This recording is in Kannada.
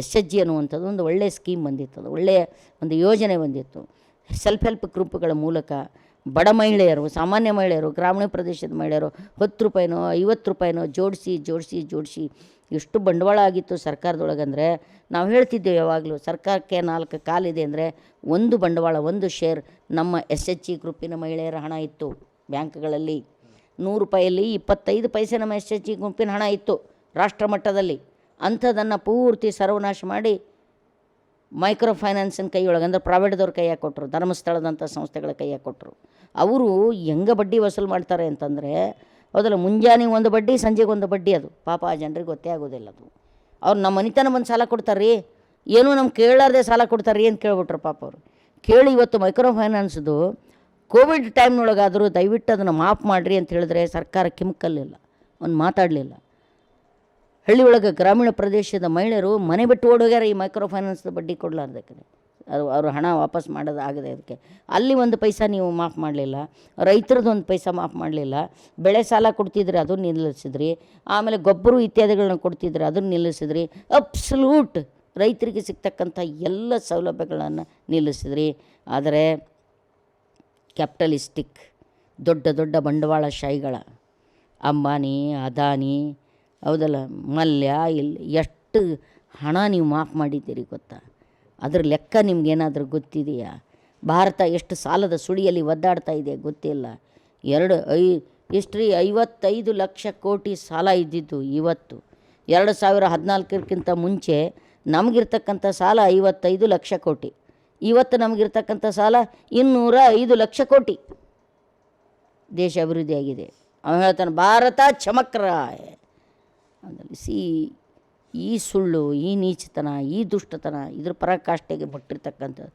SHG ಅನ್ನುವಂಥದ್ದು ಒಂದು ಒಳ್ಳೆಯ ಸ್ಕೀಮ್ ಬಂದಿತ್ತು, ಅದು ಒಳ್ಳೆಯ ಒಂದು ಯೋಜನೆ ಬಂದಿತ್ತು. ಸೆಲ್ಫ್ ಹೆಲ್ಪ್ ಗ್ರೂಪ್ಗಳ ಮೂಲಕ ಬಡ ಮಹಿಳೆಯರು, ಸಾಮಾನ್ಯ ಮಹಿಳೆಯರು, ಗ್ರಾಮೀಣ ಪ್ರದೇಶದ ಮಹಿಳೆಯರು 10 ರೂಪಾಯಿನೋ 50 ರೂಪಾಯಿನೋ ಜೋಡಿಸಿ ಎಷ್ಟು ಬಂಡವಾಳ ಆಗಿತ್ತು ಸರ್ಕಾರದೊಳಗಂದರೆ, ನಾವು ಹೇಳ್ತಿದ್ದೇವೆ ಯಾವಾಗಲೂ ಸರ್ಕಾರಕ್ಕೆ 4 ಕಾಲಿದೆ ಅಂದರೆ ಒಂದು ಬಂಡವಾಳ, ಒಂದು ಶೇರ್ ನಮ್ಮ SHG ಗ್ರೂಪಿನ ಮಹಿಳೆಯರ ಹಣ ಇತ್ತು ಬ್ಯಾಂಕ್ಗಳಲ್ಲಿ. 100 ರೂಪಾಯಲ್ಲಿ 25 ಪೈಸೆ ನಮ್ಮ SHG ಗುಂಪಿನ ಹಣ ಇತ್ತು ರಾಷ್ಟ್ರ ಮಟ್ಟದಲ್ಲಿ. ಅಂಥದನ್ನು ಪೂರ್ತಿ ಸರ್ವನಾಶ ಮಾಡಿ ಮೈಕ್ರೋ ಫೈನಾನ್ಸಿನ ಕೈಯೊಳಗೆ, ಅಂದರೆ ಪ್ರೈವೇಟ್ದವ್ರ ಕೈಯಾಗ ಕೊಟ್ಟರು, ಧರ್ಮಸ್ಥಳದಂಥ ಸಂಸ್ಥೆಗಳ ಕೈಯಾಗ ಕೊಟ್ಟರು. ಅವರು ಹೆಂಗೆ ಬಡ್ಡಿ ವಸೂಲು ಮಾಡ್ತಾರೆ ಅಂತಂದರೆ, ಹೌದಲ್ಲ, ಮುಂಜಾನೆ ಒಂದು ಬಡ್ಡಿ, ಸಂಜೆಗೆ ಒಂದು ಬಡ್ಡಿ. ಅದು ಪಾಪ ಆ ಜನರಿಗೆ ಗೊತ್ತೇ ಆಗೋದಿಲ್ಲ. ಅದು ಅವ್ರು ನಮ್ಮ ಮನಿತನ ಬಂದು ಸಾಲ ಕೊಡ್ತಾರೆ ರೀ, ಏನೂ ನಮ್ಗೆ ಕೇಳಾರ್ದೆ ಸಾಲ ಕೊಡ್ತಾರೆ ರೀ ಅಂತ ಕೇಳ್ಬಿಟ್ರು ಪಾಪ ಅವರು. ಕೇಳಿ ಇವತ್ತು ಮೈಕ್ರೋ ಫೈನಾನ್ಸ್ದು ಕೋವಿಡ್ ಟೈಮ್ನೊಳಗಾದರೂ ದಯವಿಟ್ಟು ಅದನ್ನು ಮಾಫ್ ಮಾಡಿರಿ ಅಂತ ಹೇಳಿದ್ರೆ ಸರ್ಕಾರ ಕಿಮ್ಕಲ್ಲಿಲ್ಲ, ಒಂದು ಮಾತಾಡಲಿಲ್ಲ. ಹಳ್ಳಿ ಒಳಗೆ ಗ್ರಾಮೀಣ ಪ್ರದೇಶದ ಮಹಿಳೆಯರು ಮನೆ ಬಿಟ್ಟು ಓಡೋಗ್ಯಾರ ಈ ಮೈಕ್ರೋ ಫೈನಾನ್ಸ್ದ ಬಡ್ಡಿ ಕೊಡಲಾರ್ದಕ್ಕೆ. ಅದು ಅವ್ರ ಹಣ ವಾಪಸ್ ಮಾಡೋದು ಆಗದೆ. ಅದಕ್ಕೆ ಅಲ್ಲಿ ಒಂದು ಪೈಸಾ ನೀವು ಮಾಫ್ ಮಾಡಲಿಲ್ಲ, ರೈತರದ್ದು ಒಂದು ಪೈಸಾ ಮಾಫ್ ಮಾಡಲಿಲ್ಲ. ಬೆಳೆ ಸಾಲ ಕೊಡ್ತಿದ್ರೆ ಅದನ್ನು ನಿಲ್ಲಿಸಿದ್ರಿ, ಆಮೇಲೆ ಗೊಬ್ಬರ ಇತ್ಯಾದಿಗಳನ್ನ ಕೊಡ್ತಿದ್ರೆ ಅದನ್ನು ನಿಲ್ಲಿಸಿದ್ರಿ. ಅಬ್ಸಲ್ಯೂಟ್ ರೈತರಿಗೆ ಸಿಗ್ತಕ್ಕಂಥ ಎಲ್ಲ ಸೌಲಭ್ಯಗಳನ್ನು ನಿಲ್ಲಿಸಿದ್ರಿ. ಆದರೆ ಕ್ಯಾಪಿಟಲಿಸ್ಟಿಕ್ ದೊಡ್ಡ ದೊಡ್ಡ ಬಂಡವಾಳಶಾಹಿಗಳ ಅಂಬಾನಿ, ಅದಾನಿ, ಹೌದಲ್ಲ, ಮಲ್ಯ, ಇಲ್ಲಿ ಎಷ್ಟು ಹಣ ನೀವು ಮಾಫ್ ಮಾಡಿದ್ದೀರಿ ಗೊತ್ತಾ? ಅದ್ರ ಲೆಕ್ಕ ನಿಮ್ಗೇನಾದರೂ ಗೊತ್ತಿದೆಯಾ? ಭಾರತ ಎಷ್ಟು ಸಾಲದ ಸುಳಿಯಲ್ಲಿ ಒದ್ದಾಡ್ತಾ ಇದೆ ಗೊತ್ತಿಲ್ಲ. 55 ಲಕ್ಷ ಕೋಟಿ ಸಾಲ ಇದ್ದಿದ್ದು ಇವತ್ತು 2014ಕ್ಕಿಂತ ಮುಂಚೆ ನಮಗಿರ್ತಕ್ಕಂಥ ಸಾಲ 55 ಲಕ್ಷ ಕೋಟಿ. ಇವತ್ತು ನಮಗಿರ್ತಕ್ಕಂಥ ಸಾಲ 205 ಲಕ್ಷ ಕೋಟಿ. ದೇಶ ಅಭಿವೃದ್ಧಿಯಾಗಿದೆ. ಅವನು ಹೇಳ್ತಾನೆ ಭಾರತ ಚಮಕ್ರಾಯ. ಈ ಸುಳ್ಳು, ಈ ನೀಚತನ, ಈ ದುಷ್ಟತನ, ಇದ್ರ ಪರಾಕಾಷ್ಠೆಗೆ ಬಿಟ್ಟಿರ್ತಕ್ಕಂಥದ್ದು